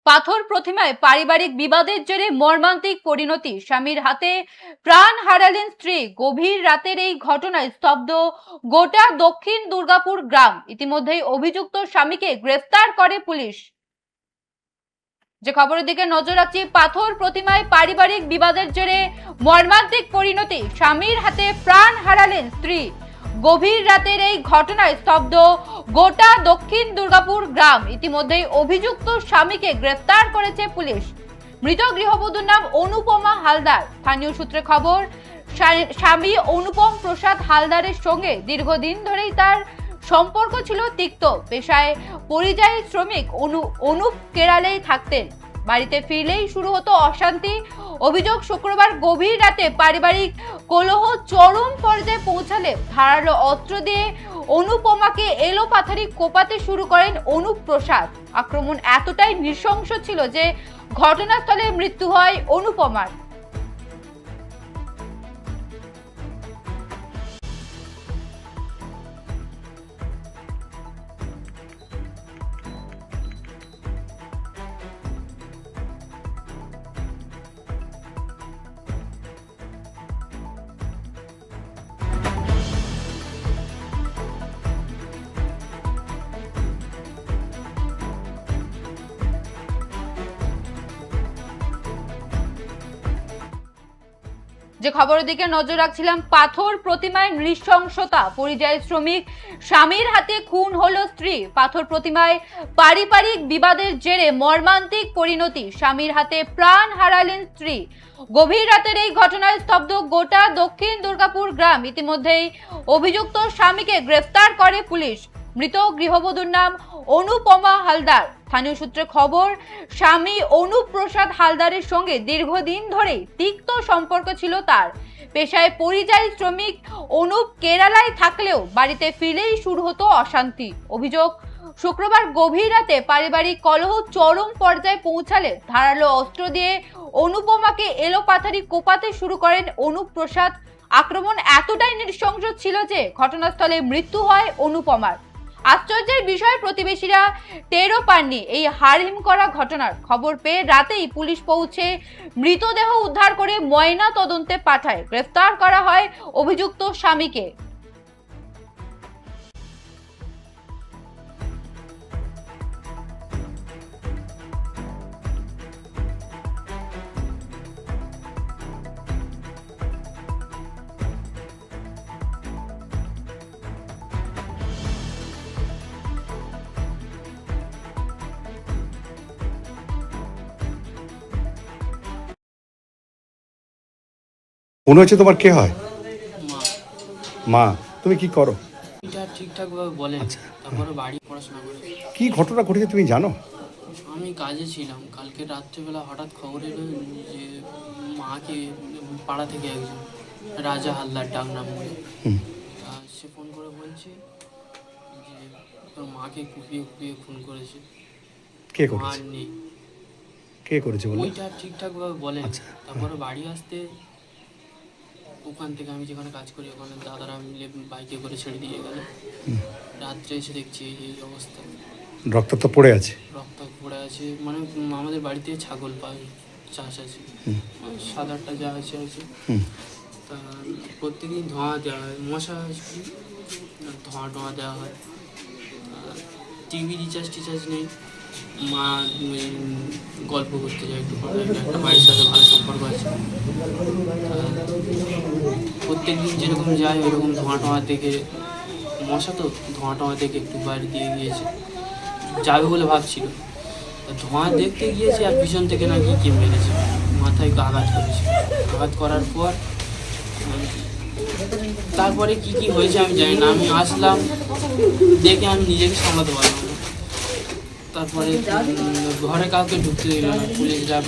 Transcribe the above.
পাথর প্রতিমায় পারিবারিক বিবাদের জেরে মর্মান্তিক পরিণতি, স্বামীর হাতে প্রাণ হারালেন স্ত্রী। গভীর রাতের এই ঘটনায় স্তব্ধ গোটা দক্ষিণ দুর্গাপুর গ্রাম। ইতিমধ্যেই অভিযুক্ত স্বামীকে গ্রেফতার করে পুলিশ। যে খবরের দিকে নজর রাখছি, পাথর প্রতিমায় পারিবারিক বিবাদের জেরে মর্মান্তিক পরিণতি, স্বামীর হাতে প্রাণ হারালেন স্ত্রী। গভীর রাতের এই ঘটনায় স্তব্ধ গোটা দক্ষিণ দুর্গাপুর গ্রাম। ইতিমধ্যেই অভিযুক্ত স্বামীকে গ্রেফতার করেছে পুলিশ। মৃত গৃহবধূর নাম অনুপমা হালদার। স্থানীয় সূত্রে খবর, স্বামী অনুপম প্রসাদ হালদারের সঙ্গে দীর্ঘদিন ধরেই তার সম্পর্ক ছিল তিক্ত। পেশায় পরিযায়ী শ্রমিক অনুপ কেরালেই থাকতেন। বাড়িতে ফিরলেই শুরু হতো অশান্তি। অভিযোগ, শুক্রবার গভীর রাতে পারিবারিক কলহ চরম পর্যায়ে পৌঁছালে ধারালো অস্ত্র দিয়ে অনুপমাকে এলোপাথারি কোপাতে শুরু করেন অনুপ প্রসাদ। আক্রমণ এতটাই নৃশংস ছিল যে ঘটনাস্থলে মৃত্যু হয় অনুপমার। যে খবরের দিকে নজর রাখছিলাম, পাথর প্রতিমায় নৃশংসতা, পরিযায়ী শ্রমিক স্বামীর হাতে খুন হলো স্ত্রী। পাথর প্রতিমায় পারিবারিক বিবাদের জেরে মর্মান্তিক পরিণতি, স্বামীর হাতে প্রাণ হারালেন স্ত্রী। গভীর রাতের এই ঘটনায় স্তব্ধ গোটা দক্ষিণ দুর্গাপুর গ্রাম। ইতিমধ্যেই অভিযুক্ত স্বামীকে গ্রেফতার করে পুলিশ। মৃত গৃহবধূর নাম অনুপমা হালদার। স্থানীয় সূত্রে খবর, স্বামী অনুপ প্রসাদ হালদারের সঙ্গে দীর্ঘদিন ধরে তিক্ত সম্পর্ক ছিল তার। পেশায় পরিযায়ী শ্রমিক অনুপ কেরালায় থাকলেও বাড়িতে ফিরলেই শুরু হতো অশান্তি। অভিযোগ, শুক্রবার গভীর রাতে পারিবারিক কলহ চরম পর্যায়ে পৌঁছালে ধারালো অস্ত্র দিয়ে অনুপমাকে এলোপাথারি কোপাতে শুরু করেন অনুপ প্রসাদ। আক্রমণ এতটাই নৃশংস ছিল যে ঘটনাস্থলে মৃত্যু হয় অনুপমার। আশ্চর্যের বিষয়, প্রতিবেশীরা টেরও পাননি এই হাড়হিম করা ঘটনার। খবর পেয়ে রাতেই পুলিশ পৌঁছে মৃতদেহ উদ্ধার করে ময়না তদন্তে পাঠায়। গ্রেফতার করা হয় অভিযুক্ত স্বামীকে। মনে হচ্ছে তোমার কে হয়? মা। মা, তুমি কি করো? এটা ঠিকঠাক ভাবে বলে। আচ্ছা। তারপরে বাড়ি পড়াশোনা করে। কি ঘটনা ঘটেছে তুমি জানো? আমি কাজে ছিলাম, কালকে রাত্রেবেলা হঠাৎ খবর এলো যে মাকে পাড়া থেকে একজন রাজা হালদার ডাক নাম বলে সে ফোন করে বলছে যে তোর মাকে কুপিয়ে কুপিয়ে খুন করেছে। কে মা করেছে? আর নেই। কে করেছে বলো? ওইটা ঠিকঠাক ভাবে বলে। আচ্ছা। তারপরে বাড়ি আসতে ওখান থেকে আমি যেখানে কাজ করি ওখানে দাদারা মিলে বাইকে করে ছেড়ে দিয়ে গেল। রাত্রে এসে দেখছি এই অবস্থা। রক্ত তো পড়ে আছে। রক্ত পড়ে আছে, মানে আমাদের বাড়িতে ছাগল চাষ আছে, মানে 7-8টা যা আছে তা প্রত্যেকদিন ধোঁয়া দেওয়া হয়, মশা ধোঁয়া দেওয়া হয়। টিভি রিচার্জ নেই। মা গল্প করতে যায় একটু, একটা বাড়ির সাথে ভালো সম্পর্ক আছে। প্রত্যেকদিন যেরকম যায় ওইরকম ধোঁয়া দেখে, মশা তো ধোঁয়া দেখে একটু বাইরে দিয়ে গিয়েছে, যাবে বলে ভাবছিল। ধোঁয়া দেখতে গিয়েছে আর পিছন থেকে নাকি কে মেরেছে, মাথায় আঘাত করেছে। আঘাত করার পর তারপরে কি হয়েছে আমি জানি না। আমি আসলাম, দেখে আমি নিজেকে সামলাতে পারলাম না। তারপরে ঘরে কাউকে ঢুকতে দিল না পুলিশরা।